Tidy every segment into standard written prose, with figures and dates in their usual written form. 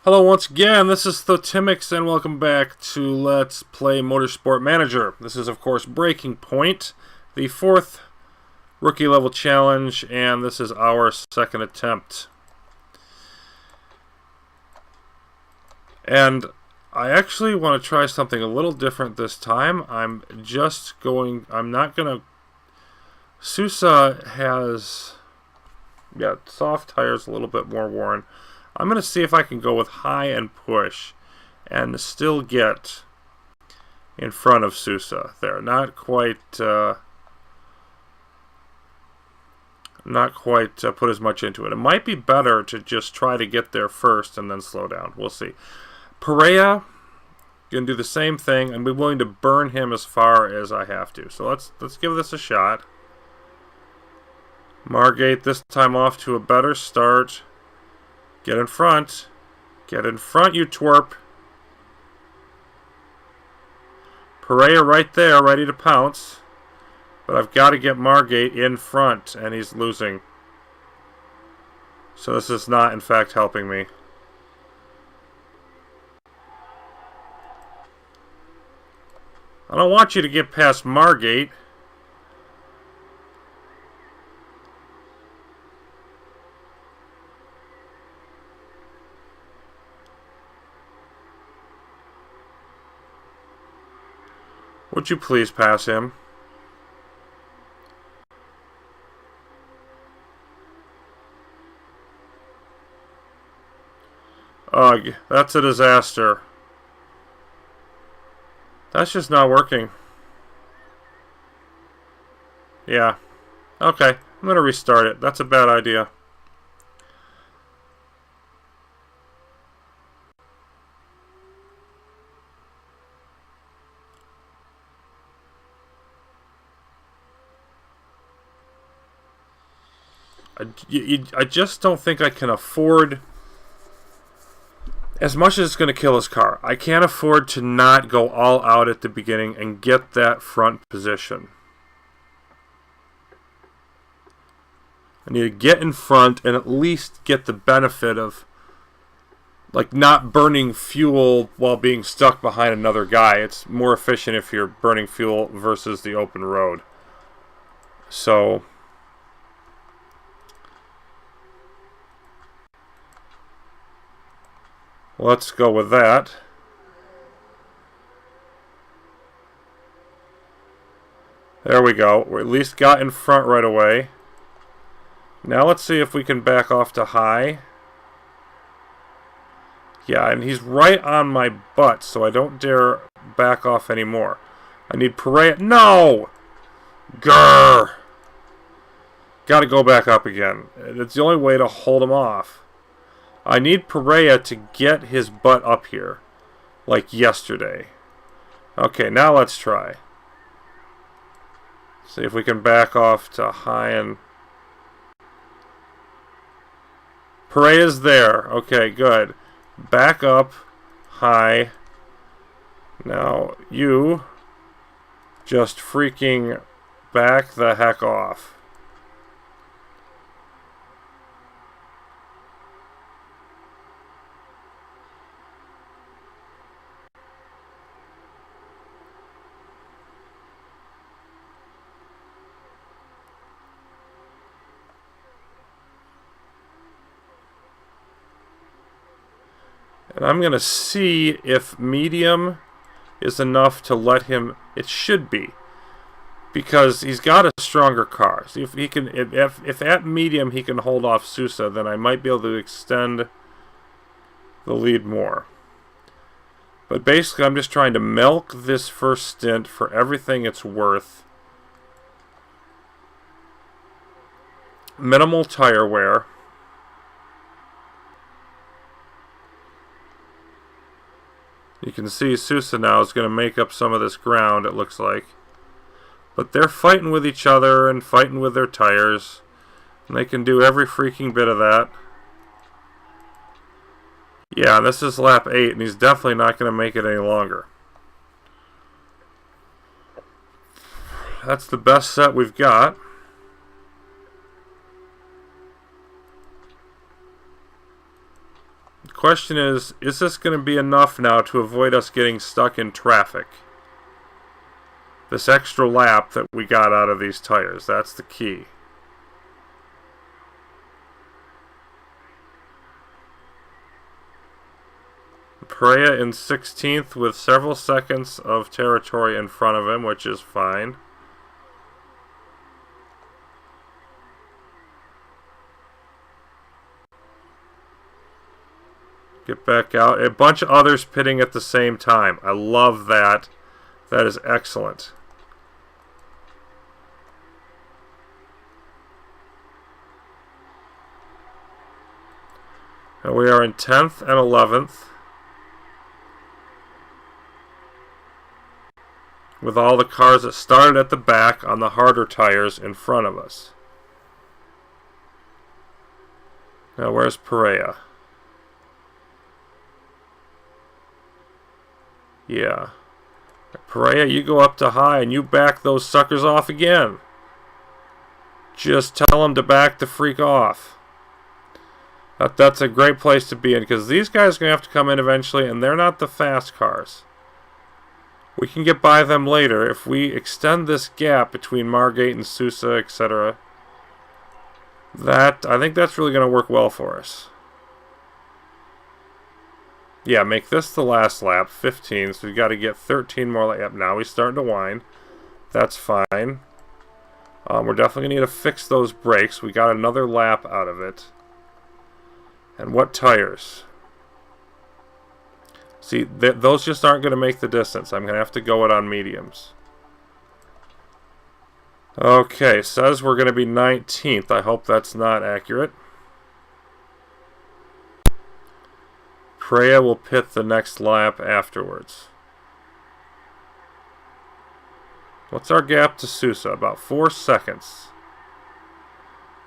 Hello once again, this is Thotimix and welcome back to Let's Play Motorsport Manager. This is of course Breaking Point, the 4th rookie level challenge, and this is our second attempt. And I actually want to try something a little different this time. Sousa has, soft tires, a little bit more worn. I'm going to see if I can go with high and push and still get in front of Sousa there. Not quite put as much into it. It might be better to just try to get there first and then slow down. We'll see. Perea, going to do the same thing and be willing to burn him as far as I have to. So let's give this a shot. Margate this time off to a better start. Get in front. Get in front, you twerp. Perea right there, ready to pounce. But I've got to get Margate in front, and he's losing. So this is not, in fact, helping me. I don't want you to get past Margate. Would you please pass him? Ugh, that's a disaster. That's just not working. Yeah. Okay, I'm going to restart it. That's a bad idea. I just don't think I can afford, as much as it's going to kill his car, I can't afford to not go all out at the beginning and get that front position. I need to get in front and at least get the benefit of, like, not burning fuel while being stuck behind another guy. It's more efficient if you're burning fuel versus the open road. So let's go with that. There we go. We at least got in front right away. Now let's see if we can back off to high. Yeah, and he's right on my butt, so I don't dare back off anymore. I need Perea. No! Grrr! Gotta go back up again. It's the only way to hold him off. I need Perea to get his butt up here, like yesterday. Okay, now let's try. See if we can back off to high and... Perea's there. Okay, good. Back up, high. Now, you just freaking back the heck off. And I'm going to see if medium is enough to let him... It should be. Because he's got a stronger car. See if he can... If at medium he can hold off Sousa, then I might be able to extend the lead more. But basically I'm just trying to milk this first stint for everything it's worth. Minimal tire wear. You can see Sousa now is going to make up some of this ground, it looks like. But they're fighting with each other and fighting with their tires. And they can do every freaking bit of that. Yeah, this is lap 8, and he's definitely not going to make it any longer. That's the best set we've got. The question is this going to be enough now to avoid us getting stuck in traffic? This extra lap that we got out of these tires, that's the key. Perea in 16th with several seconds of territory in front of him, which is fine. Get back out. A bunch of others pitting at the same time. I love that. That is excellent. And we are in 10th and 11th. With all the cars that started at the back on the harder tires in front of us. Now where's Perea? Yeah. Perea, you go up to high and you back those suckers off again. Just tell them to back the freak off. That's a great place to be in, because these guys are going to have to come in eventually, and they're not the fast cars. We can get by them later if we extend this gap between Margate and Sousa, etc. I think that's really going to work well for us. Yeah, make this the last lap, 15, so we've got to get 13 more laps. Yep, now we're starting to whine. That's fine. We're definitely going to need to fix those brakes. We got another lap out of it. And what tires? See, those just aren't going to make the distance. I'm going to have to go it on mediums. Okay, says we're going to be 19th. I hope that's not accurate. Perea will pit the next lap afterwards. What's our gap to Sousa? About 4 seconds.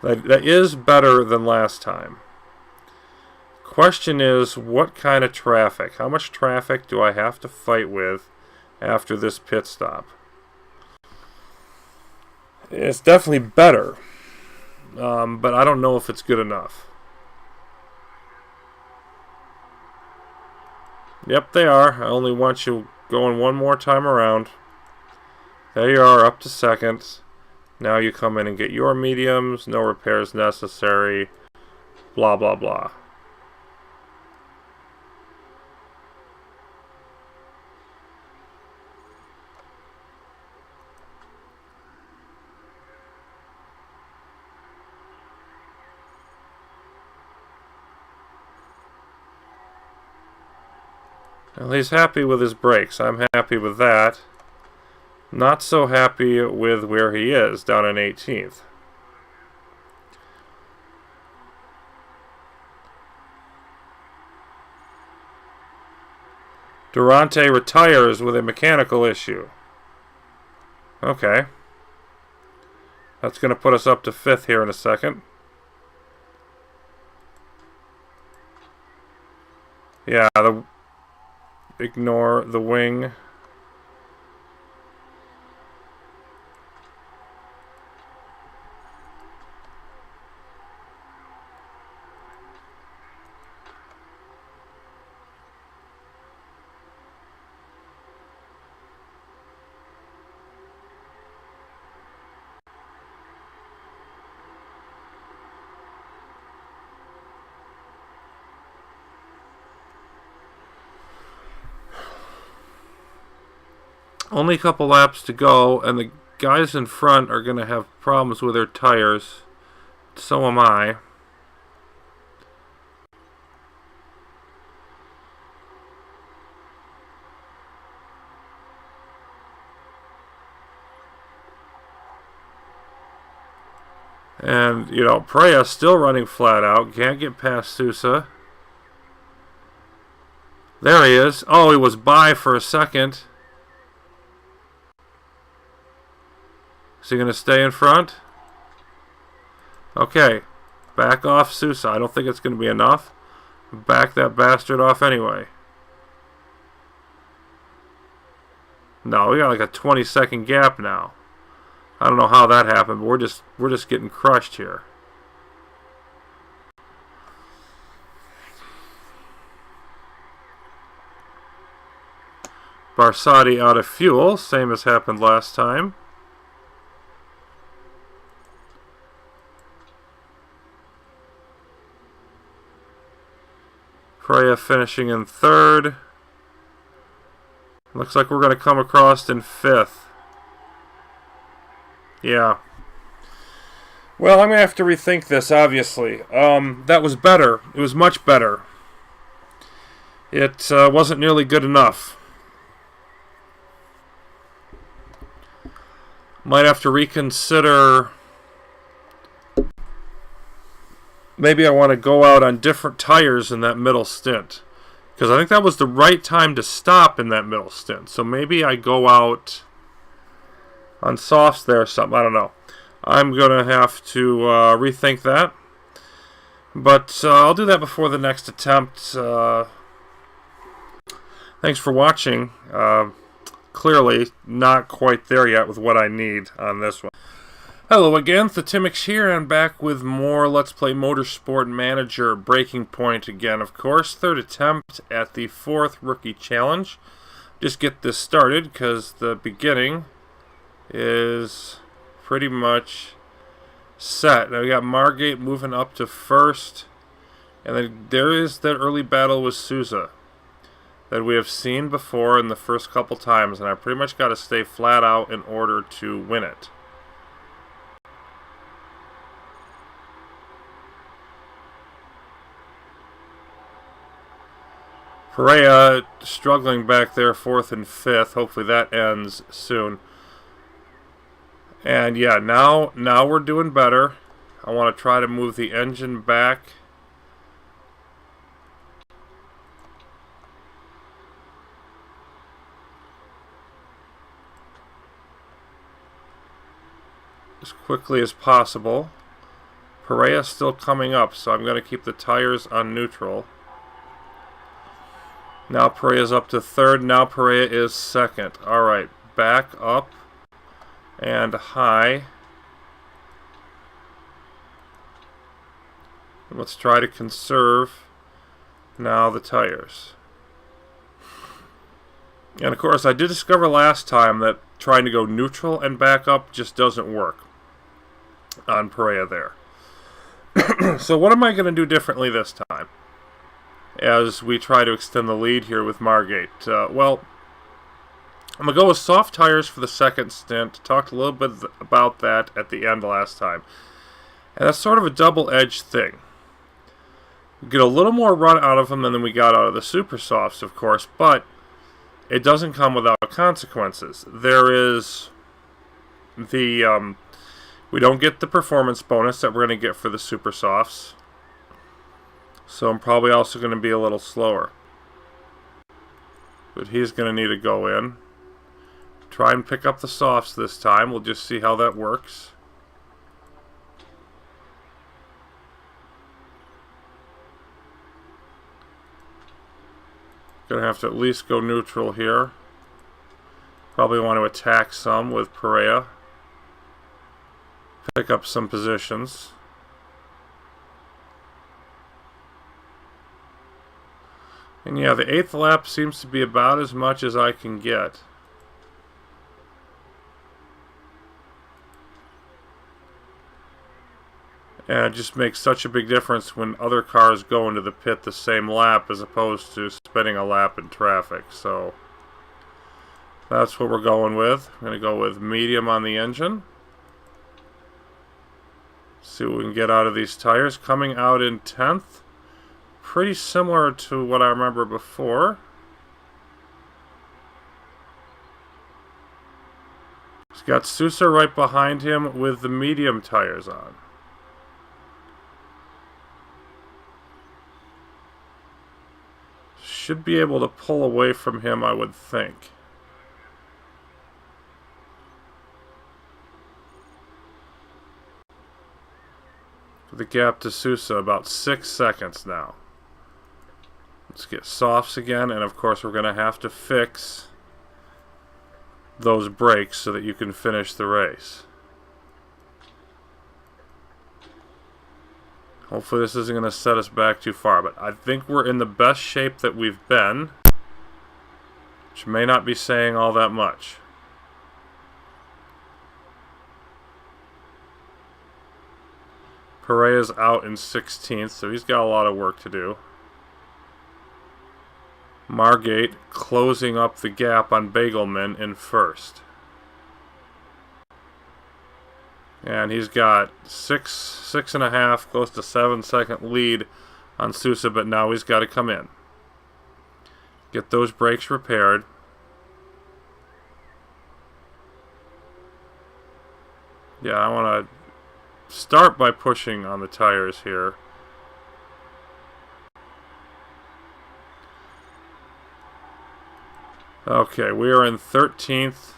That is better than last time. Question is, what kind of traffic? How much traffic do I have to fight with after this pit stop? It's definitely better, but I don't know if it's good enough. Yep, they are. I only want you going one more time around. There you are, up to second. Now you come in and get your mediums. No repairs necessary. Blah, blah, blah. Well, he's happy with his brakes. I'm happy with that. Not so happy with where he is, down in 18th. Durante retires with a mechanical issue. Okay. That's going to put us up to 5th here in a second. Yeah, ignore the wing. Only a couple laps to go, and the guys in front are going to have problems with their tires. So am I. And, you know, Perea's still running flat out. Can't get past Sousa. There he is. Oh, he was by for a second. Is he going to stay in front? Okay. Back off Sousa. I don't think it's going to be enough. Back that bastard off anyway. No, we got like a 20-second gap now. I don't know how that happened, but we're just getting crushed here. Barsati out of fuel, same as happened last time. Freya finishing in third. Looks like we're going to come across in fifth. Yeah. Well, I'm going to have to rethink this, obviously. That was better. It was much better. It wasn't nearly good enough. Might have to reconsider. Maybe I want to go out on different tires in that middle stint. Because I think that was the right time to stop in that middle stint. So maybe I go out on softs there or something. I don't know. I'm going to have to rethink that. But I'll do that before the next attempt. Thanks for watching. Clearly not quite there yet with what I need on this one. Hello again, Thetimix here, and back with more Let's Play Motorsport Manager Breaking Point again, of course. Third attempt at the 4th Rookie Challenge. Just get this started, because the beginning is pretty much set. Now we got Margate moving up to first, and then there is that early battle with Sousa that we have seen before in the first couple times, and I pretty much got to stay flat out in order to win it. Perea struggling back there, 4th and 5th. Hopefully that ends soon. And yeah, now we're doing better. I want to try to move the engine back. As quickly as possible. Perea still coming up, so I'm going to keep the tires on neutral. Now Perea's up to 3rd. Now Perea is 2nd. Alright, back up and high. Let's try to conserve now the tires. And of course, I did discover last time that trying to go neutral and back up just doesn't work on Perea there. So what am I going to do differently this time as we try to extend the lead here with Margate? Well, I'm going to go with soft tires for the second stint. Talked a little bit about that at the end last time. And that's sort of a double-edged thing. We get a little more run out of them than we got out of the super softs, of course, but it doesn't come without consequences. There is the we don't get the performance bonus that we're going to get for the super softs. So I'm probably also going to be a little slower. But he's going to need to go in. Try and pick up the softs this time. We'll just see how that works. Going to have to at least go neutral here. Probably want to attack some with Perea. Pick up some positions. And yeah, the 8th lap seems to be about as much as I can get. And it just makes such a big difference when other cars go into the pit the same lap as opposed to spending a lap in traffic. So that's what we're going with. We're going to go with medium on the engine. See what we can get out of these tires. Coming out in 10th. Pretty similar to what I remember before. He's got Sousa right behind him with the medium tires on. Should be able to pull away from him, I would think. The gap to Sousa about 6 seconds now. Let's get softs again, and of course we're going to have to fix those brakes so that you can finish the race. Hopefully this isn't going to set us back too far, but I think we're in the best shape that we've been. which may not be saying all that much. Pereira's out in 16th, so he's got a lot of work to do. Margate closing up the gap on Bagelman in first. And he's got 6.5, close to 7-second lead on Sousa, but now he's got to come in. Get those brakes repaired. Yeah, I want to start by pushing on the tires here. Okay, we are in 13th.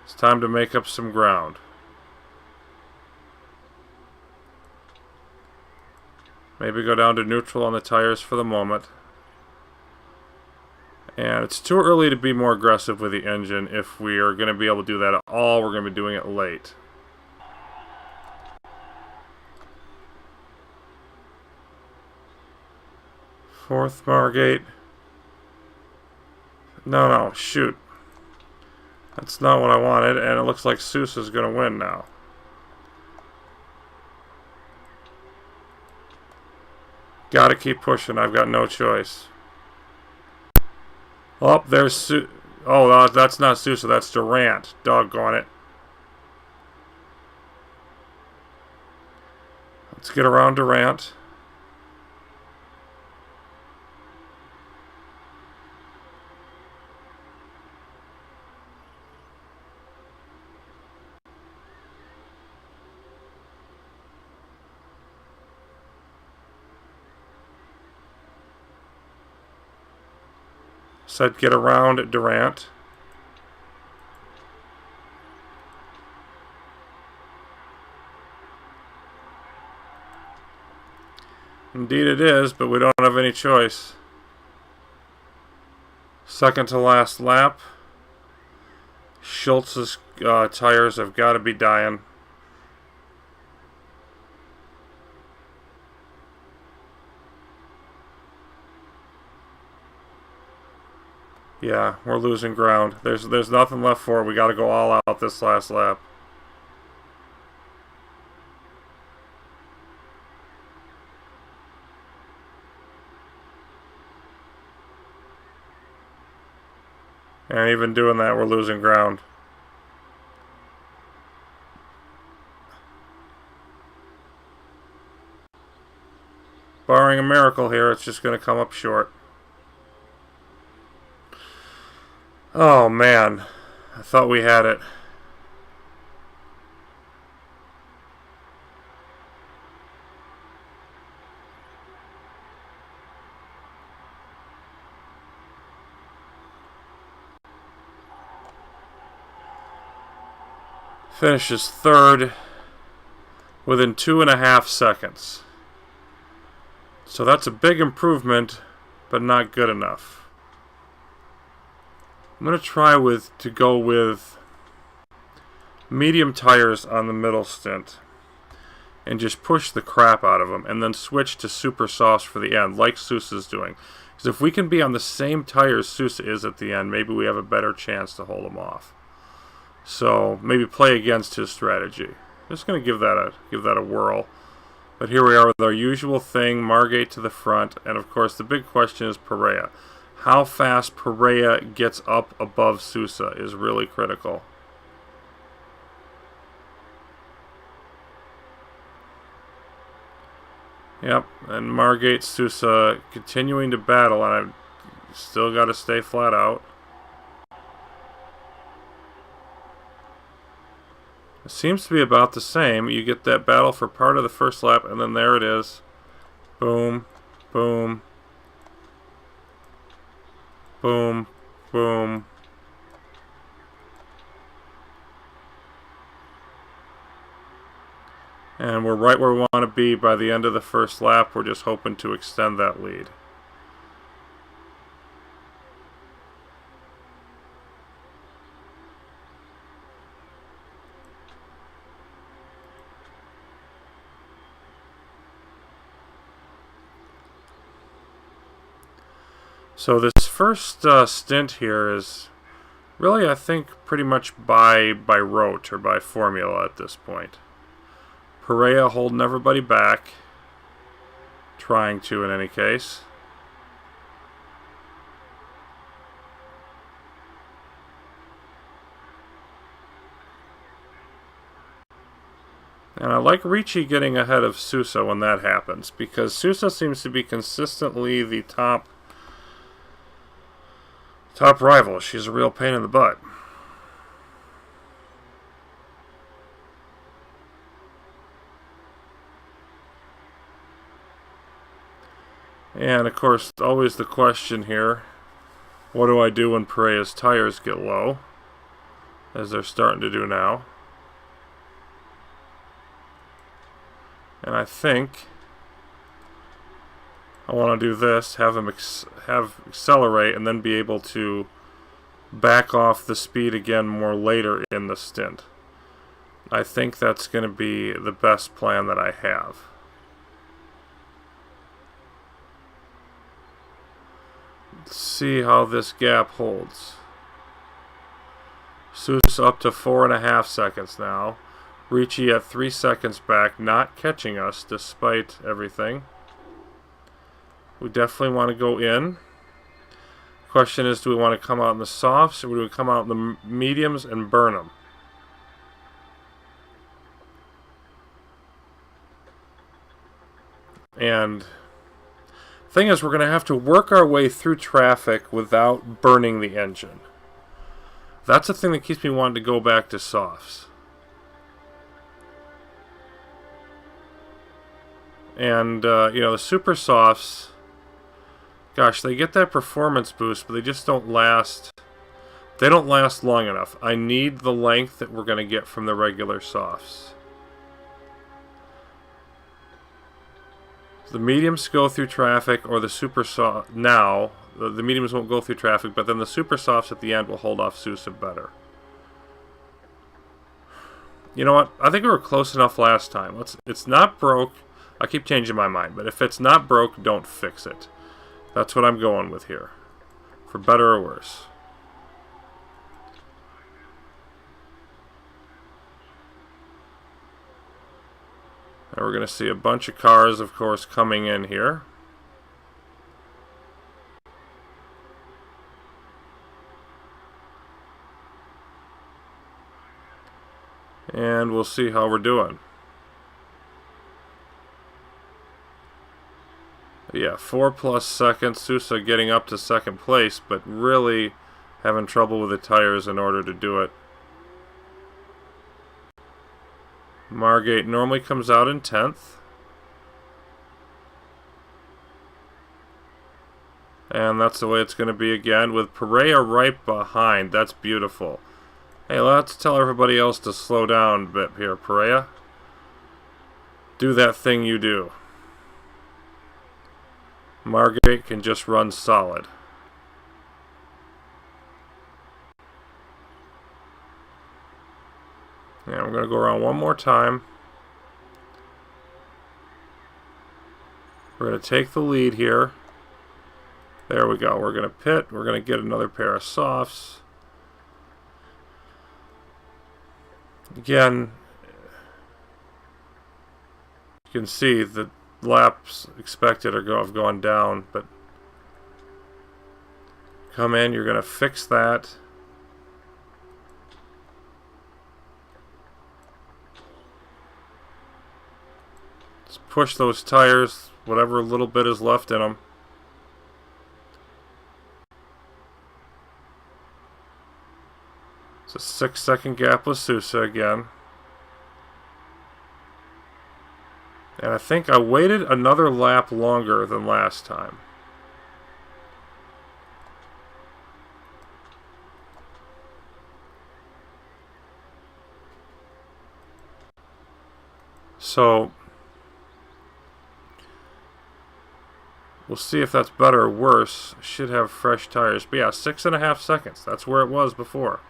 It's time to make up some ground. Maybe go down to neutral on the tires for the moment. And it's too early to be more aggressive with the engine. If we are going to be able to do that at all, we're going to be doing it late. Fourth Margate. No, shoot. That's not what I wanted, and it looks like Sousa's going to win now. Gotta keep pushing. I've got no choice. Oh, there's oh, that's not Sousa. That's Durant. Doggone it. Let's get around Durant. Said get around Durant. Indeed it is, but we don't have any choice. Second to last lap. Schultz's tires have got to be dying. Yeah, we're losing ground. There's nothing left for it. We got to go all out this last lap. And even doing that, we're losing ground. Barring a miracle here, it's just going to come up short. Oh man, I thought we had it. Finishes third within 2.5 seconds. So that's a big improvement, but not good enough. I'm going to try to go with medium tires on the middle stint and just push the crap out of them and then switch to super sauce for the end, like Sousa's doing. Because if we can be on the same tires Sousa is at the end, maybe we have a better chance to hold him off. So maybe play against his strategy. Just going to give that a whirl. But here we are with our usual thing, Margate to the front, and of course the big question is Pereira. How fast Pereira gets up above Sousa is really critical. Yep, and Margate, Sousa continuing to battle, and I've still got to stay flat out. It seems to be about the same. You get that battle for part of the first lap, and then there it is. Boom, boom, boom, boom. And we're right where we want to be by the end of the first lap. We're just hoping to extend that lead. So this first stint here is really, I think, pretty much by rote or by formula at this point. Perea holding everybody back. Trying to, in any case. And I like Ricci getting ahead of Sousa when that happens, because Sousa seems to be consistently the top rival. She's a real pain in the butt. And of course, always the question here, what do I do when Perea's tires get low, as they're starting to do now? And I think I want to do this, have him accelerate, and then be able to back off the speed again more later in the stint. I think that's going to be the best plan that I have. Let's see how this gap holds. Sousa up to 4.5 seconds now. Ricci at 3 seconds back, not catching us despite everything. We definitely want to go in. Question is, do we want to come out in the softs or do we come out in the mediums and burn them? And thing is, we're going to have to work our way through traffic without burning the engine. That's the thing that keeps me wanting to go back to softs. And, you know, the super softs, gosh, they get that performance boost, but they just don't last. They don't last long enough. I need the length that we're going to get from the regular softs. The mediums go through traffic, or the super soft now. The mediums won't go through traffic, but then the super softs at the end will hold off Sousa better. You know what? I think we were close enough last time. It's not broke. I keep changing my mind, but if it's not broke, don't fix it. That's what I'm going with here. For better or worse. And we're going to see a bunch of cars, of course, coming in here. And we'll see how we're doing. Yeah, 4+ seconds. Sousa getting up to second place, but really having trouble with the tires in order to do it. Margate normally comes out in 10th. And that's the way it's going to be again, with Perea right behind. That's beautiful. Hey, let's tell everybody else to slow down a bit here, Perea. Do that thing you do. Margate can just run solid. And we're going to go around one more time. We're going to take the lead here. There we go. We're going to pit. We're going to get another pair of softs. Again, you can see the laps expected have gone down, but come in, you're going to fix that. Just push those tires, whatever little bit is left in them. It's a 6-second gap with Sousa again. And I think I waited another lap longer than last time. So we'll see if that's better or worse. Should have fresh tires. But yeah, 6.5 seconds. That's where it was before.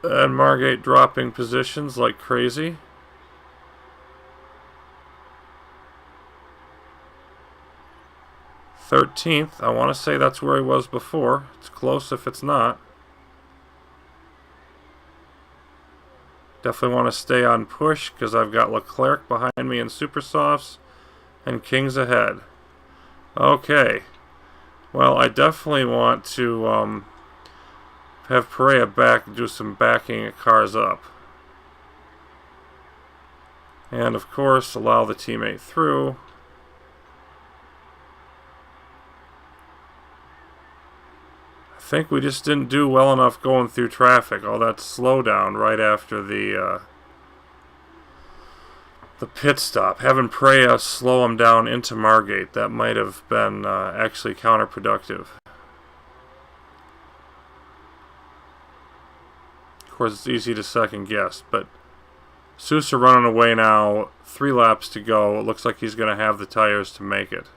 And Margate dropping positions like crazy. '13th. I want to say that's where he was before. It's close if it's not. Definitely want to stay on push because I've got Leclerc behind me in super softs and King's ahead. Okay. Well, I definitely want to have Perea back, do some backing of cars up. And of course, allow the teammate through. I think we just didn't do well enough going through traffic. All that slowdown right after the pit stop. Having Perea slow him down into Margate, that might have been actually counterproductive. Of course, it's easy to second guess, but Sousa running away now. 3 laps to go. It looks like he's going to have the tires to make it.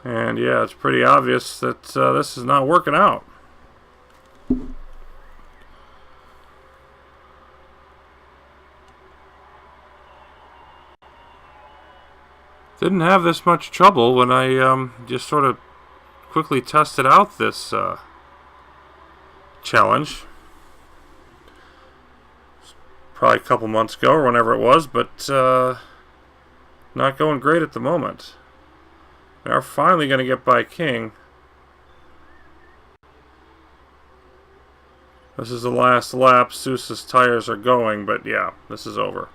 And yeah, it's pretty obvious that this is not working out. Didn't have this much trouble when I just sort of quickly tested out this challenge. Probably a couple months ago or whenever it was, but not going great at the moment. We are finally going to get by King. This is the last lap. Sousa's tires are going, but yeah, this is over.